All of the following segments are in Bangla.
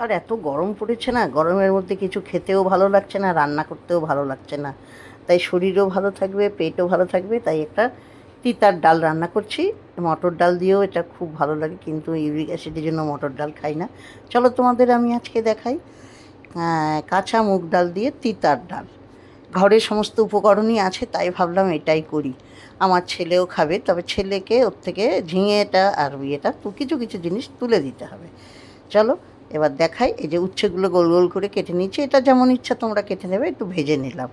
আর এত গরম পড়েছে না, গরমের মধ্যে কিছু খেতেও ভালো লাগছে না, রান্না করতেও ভালো লাগছে না। তাই শরীরও ভালো থাকবে, পেটও ভালো থাকবে, তাই একটা তিতার ডাল রান্না করছি। মটর ডাল দিয়েও এটা খুব ভালো লাগে, কিন্তু ইউরিক অ্যাসিডের জন্য মটর ডাল খাই না। চলো তোমাদের আমি আজকে দেখাই কাঁচা মুগ ডাল দিয়ে তিতার ডাল। ঘরে সমস্ত উপকরণই আছে, তাই ভাবলাম এটাই করি। আমার ছেলেও খাবে, তবে ছেলেকে ওর থেকে ঝিঙেটা আর ইয়েটা তো কিছু কিছু জিনিস তুলে দিতে হবে। চলো এবার দেখাই। এই যে উচ্ছেগুলো গোল গোল করে কেটে নিচ্ছি, এটা যেমন ইচ্ছা তোমরা কেটে নেবে। একটু ভেজে নিলাম,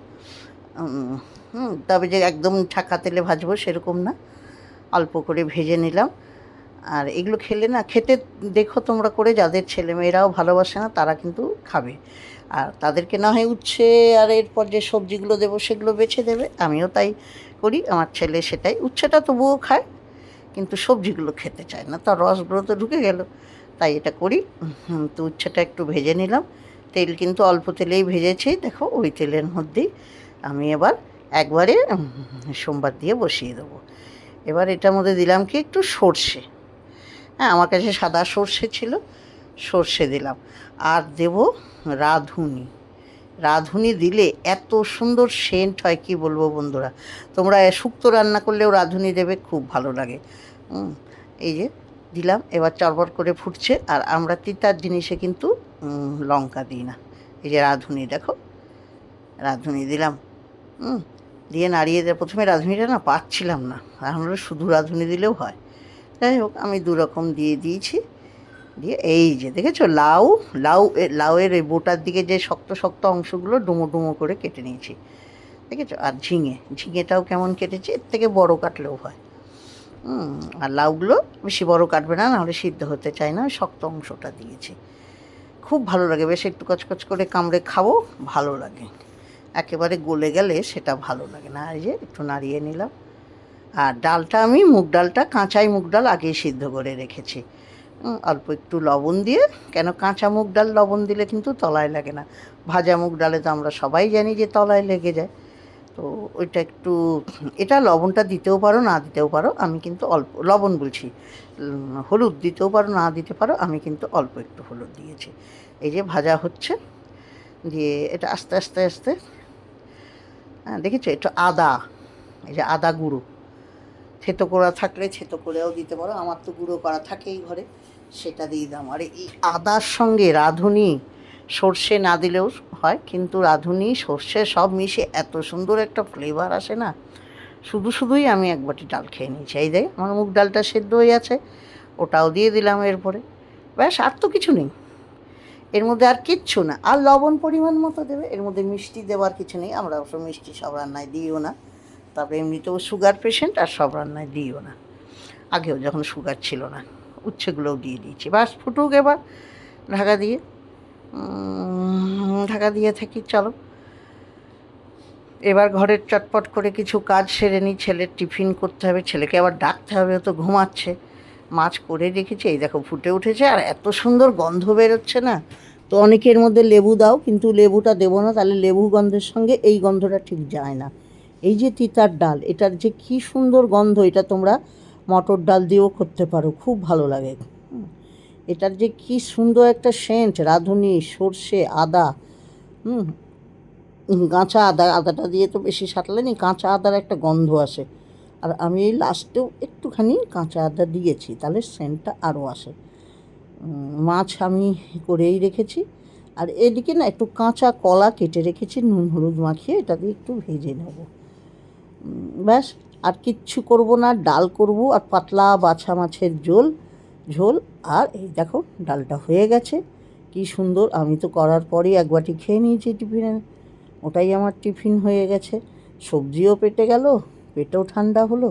তবে যে একদম ঠাকা তেলে ভাজবো সেরকম না, অল্প করে ভেজে নিলাম। আর এগুলো খেলে না, খেতে দেখো তোমরা করে, যাদের ছেলেমেয়েরাও ভালোবাসে না তারা কিন্তু খাবে। আর তাদেরকে না হয় উচ্ছে আর এরপর যে সবজিগুলো দেবো সেগুলো বেছে দেবে, আমিও তাই করি। আমার ছেলে সেটাই, উচ্ছেটা তবুও খায়, কিন্তু সবজিগুলো খেতে চায় না, তার রসগুলো তো ঢুকে গেল, তাই এটা করি। তো উচ্ছেটা একটু ভেজে নিলাম, তেল কিন্তু অল্প তেলেই ভেজেছি, দেখো ওই তেলের মধ্যেই আমি এবার একবারে সোমবার দিয়ে বসিয়ে দেবো। এবার এটার মধ্যে দিলাম কি একটু সর্ষে, হ্যাঁ আমার কাছে সাদা সর্ষে ছিল, সর্ষে দিলাম। আর দেব রাঁধুনি। রাঁধুনি দিলে এত সুন্দর সেন্ট হয় কি বলবো বন্ধুরা। তোমরা শুক্তো রান্না করলেও রাঁধুনি দেবে, খুব ভালো লাগে। এই যে দিলাম, এবার চড়বড় করে ফুটছে। আর আমরা তিতার জিনিসে কিন্তু লঙ্কা দিই না। এই যে রাঁধুনি, দেখো রাঁধুনি দিলাম, দিয়ে নাড়িয়ে দেয়। প্রথমে রাঁধুনিটা না পাচ্ছিলাম না, এখন শুধু রাঁধুনি দিলেও হয়। যাই হোক আমি দুরকম দিয়ে দিয়েছি। দিয়ে এই যে দেখেছো লাউ, লাউয়ের এই বোটার দিকে যে শক্ত শক্ত অংশগুলো ডুমো ডুমো করে কেটে নিয়েছি, দেখেছো। আর ঝিঙেটাও কেমন কেটেছি, এর থেকে বড় কাটলেও হয়। আর লাউগুলো বেশি বড় কাটবে না, নাহলে সিদ্ধ হতে চায় না, শক্ত অংশটা দিয়েছি। খুব ভালো লাগে, বেশ একটু কচকচ করে কামড়ে খাবো, ভালো লাগে। একেবারে গলে গেলে সেটা ভালো লাগে না। এই যে একটু নাড়িয়ে নিলাম। আর ডালটা আমি মুগ ডালটা, কাঁচাই মুগ ডাল আগেই সিদ্ধ করে রেখেছি, অল্প একটু লবণ দিয়ে। কেন কাঁচা মুগ ডাল লবণ দিলে কিন্তু তলায় লাগে না, ভাজা মুগ ডালে তো আমরা সবাই জানি যে তলায় লেগে যায়। তো ওইটা একটু, এটা লবণটা দিতেও পারো না দিতেও পারো, আমি কিন্তু অল্প লবণ বলছি, হলুদ দিতেও পারো না দিতে পারো, আমি কিন্তু অল্প একটু হলুদ দিয়েছি। এই যে ভাজা হচ্ছে, দিয়ে এটা আস্তে আস্তে আস্তে, হ্যাঁ দেখেছো একটু আদা, এই যে আদা গুঁড়ো, থেতো করা থাকলে থেতো করেও দিতে পারো, আমার তো গুঁড়ো করা থাকেই ঘরে, সেটা দিয়ে দাম। আর এই আদার সঙ্গে রাঁধুনি, সর্ষে না দিলেও হয়, কিন্তু রাঁধুনি সর্ষে সব মিশে এত সুন্দর একটা ফ্লেভার আসে না, শুধুই আমি এক বাটি ডাল খেয়ে নিয়েছি। এই দেখ আমার মুগ ডালটা সেদ্ধ হয়ে আছে, ওটাও দিয়ে দিলাম এরপরে। ব্যাস, আর তো কিছু নেই এর মধ্যে, আর কিচ্ছু না। আর লবণ পরিমাণ মতো দেবে, এর মধ্যে মিষ্টি দেওয়ার কিছু নেই, আমরা অবশ্য মিষ্টি সব রান্নায় দিইও না। তারপরে এমনিতেও সুগার পেশেন্ট, আর সব রান্নায় দিইও না, আগেও যখন সুগার ছিল না। উচ্ছেগুলোও দিয়ে দিয়েছি, বাস ফুটুক এবার ঢাকা দিয়ে, ঢাকা দিয়ে থাকি। চলো এবার ঘরের চটপট করে কিছু কাজ সেরে নিই, ছেলের টিফিন করতে হবে, ছেলেকে আবার ডাকতে হবে, ও তো ঘুমাচ্ছে। মাছ করে রেখেছি, এই দেখো ফুটে উঠেছে, আর এত সুন্দর গন্ধ বেরোচ্ছে না। তো অনেকের মধ্যে লেবু দাও, কিন্তু লেবুটা দেবো না, তাহলে লেবু গন্ধের সঙ্গে এই গন্ধটা ঠিক যায় না। এই যে তিতার ডাল, এটার যে কী সুন্দর গন্ধ, এটা তোমরা মটর ডাল দিয়েও করতে পারো, খুব ভালো লাগে। এটার যে কী সুন্দর একটা সেন্ট, রাঁধুনি, সর্ষে, আদা, কাঁচা আদা, আদাটা দিয়ে তো বেশি সাঁতলে নি, কাঁচা আদার একটা গন্ধ আসে। আর আমি এই লাস্টেও একটুখানি কাঁচা আদা দিয়েছি, তাহলে সেন্টটা আরও আসে। মাছ আমি করেই রেখেছি। আর এদিকে না একটু কাঁচা কলা কেটে রেখেছি, নুন হলুদ মাখিয়ে, এটা দিয়ে একটু ভেজে নেব, ব্যাস। আর কিচ্ছু করব না, ডাল করব আর পাতলা বাছা মাছের ঝোল। আর এই দেখো ডালটা হয়ে গেছে, কি সুন্দর। আমি তো করার পরেই এক বাটি খেয়ে নিয়েছি টিফিনে, ওটাই আমার টিফিন হয়ে গেছে। সবজিও পেটে গেল, পেটেও ঠান্ডা হলো।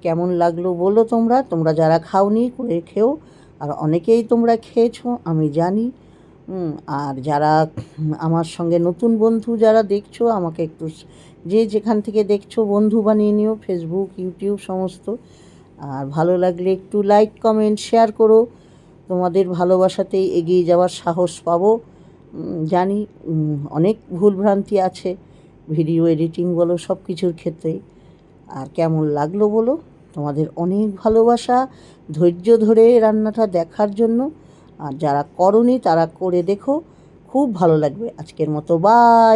কেমন লাগলো বলো তোমরা যারা খাওনি করে খেও। আর অনেকেই তোমরা খেয়েছো আমি জানি। আর যারা আমার সঙ্গে নতুন বন্ধু যারা দেখছো, আমাকে একটু যে যেখান থেকে দেখছো বন্ধু বানিয়ে নিও, ফেসবুক, ইউটিউব সমস্ত। আর ভালো লাগলে একটু লাইক, কমেন্ট, শেয়ার করো। তোমাদের ভালোবাসাতেই এগিয়ে যাওয়ার সাহস পাবো। জানি অনেক ভুলভ্রান্তি আছে ভিডিও এডিটিং বলো, সব কিছুর ক্ষেত্রেই। আর কেমন লাগলো বলো। তোমাদের অনেক ভালোবাসা, ধৈর্য ধরে রান্নাটা দেখার জন্য। আর যারা করনি তারা করে দেখো, খুব ভালো লাগবে। আজকের মতো বাই।